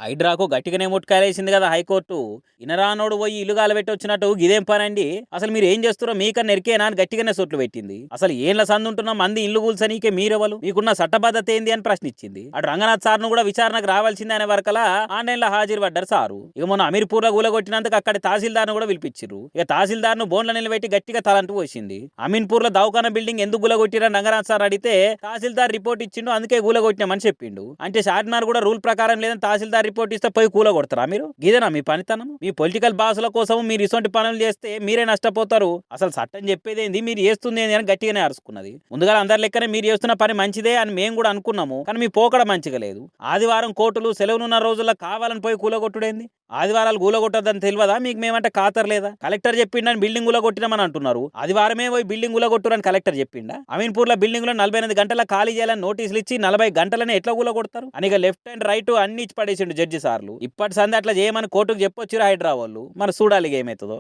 హైడ్రాకు గట్టిగానే ముట్కాయలేసింది కదా హైకోర్టు. ఇనరానోడు పోయి ఇల్లు గాలబెట్టి వచ్చినట్టు గిదేం పనండి? అసలు మీరు ఏం చేస్తారో మీకన్నా ఎరికేనా అని గట్టిగానే సొట్లు పెట్టింది. అసలు ఏంల సందుంటున్నా మంది ఇల్లు కూల్సనీకే మీరెవలు, మీకున్న చట్టబద్ధత ఏంది అని ప్రశ్నించింది. అటు రంగనాథ్ సార్ను కూడా విచారణకు రావాల్సిందే అనే వరకలా ఆన్లైన్ లో హాజరు పడ్డారు సారు. ఇక మొన్న అమీర్పూర్ లో కూలగొట్టినందుకు అక్కడి తహసీల్దార్ను కూడా పిలిపించారు. ఇక తహసీల్దార్ను బోన్ల నిలబెట్టి గట్టిగా తలంటూ పోసింది. అమీన్పూర్ లో దవాఖానా బిల్డింగ్ ఎందుకు గులగొట్టిరని రంగనాథ్ సార్ అడిగితే తహసీల్దార్ రిపోర్ట్ ఇచ్చిండు, అందుకే కూలగొట్టినామని చెప్పిండు. అంటే షాద్నార్ కూడా రూల్ ప్రకారం లేదని తహసీల్దార్ రిపోర్ట్ ఇస్తే పోయి కొడతారా మీరు? ఇదేనా మీ పనితనం? మీ పొలిటికల్ బాసుల కోసం మీరు ఇటువంటి పనులు చేస్తే మీరే నష్టపోతారు. అసలు చట్టం చెప్పేదేంది, మీరు చేస్తుంది ఏంది అని గట్టిగానే అరుచుకున్నది. ముందుగా అందరి లెక్కనే మీరు చేస్తున్న పని మంచిదే అని మేము కూడా అనుకున్నాము, కానీ మీ పోకడ మంచిగా లేదు. ఆదివారం కోర్టులు సెలవునున్న రోజుల్లో కావాలని పోయి కూలగొట్టుడేంది? ఆదివారాలు కూలగొట్టొద్దని తెలియదా మీకు? మేమంటే ఖాతరు లేదా? కలెక్టర్ చెప్పిండని బిల్డింగ్ కూలగొట్టినామని అంటున్నారు. ఆదివారమే పోయి బిల్డింగ్ కూలగొట్టురని కలెక్టర్ చెప్పిండా? అమీన్పూర్ లో బిల్డింగ్ లో 48 గంటల ఖాళీ చేయాలని నోటీసులు ఇచ్చి 40 గంటలని ఎట్లా కూలగొడతారు అని లెఫ్ట్ అండ్ రైట్ అన్ని ఇచ్చి పడేసిండు జడ్జి సార్లు. ఇప్పటి సంది అట్లా చేయమని కోర్టుకు చెప్పొచ్చారు హైడ్రా వాళ్ళు. మరి చూడాలి ఏమవుతుందో.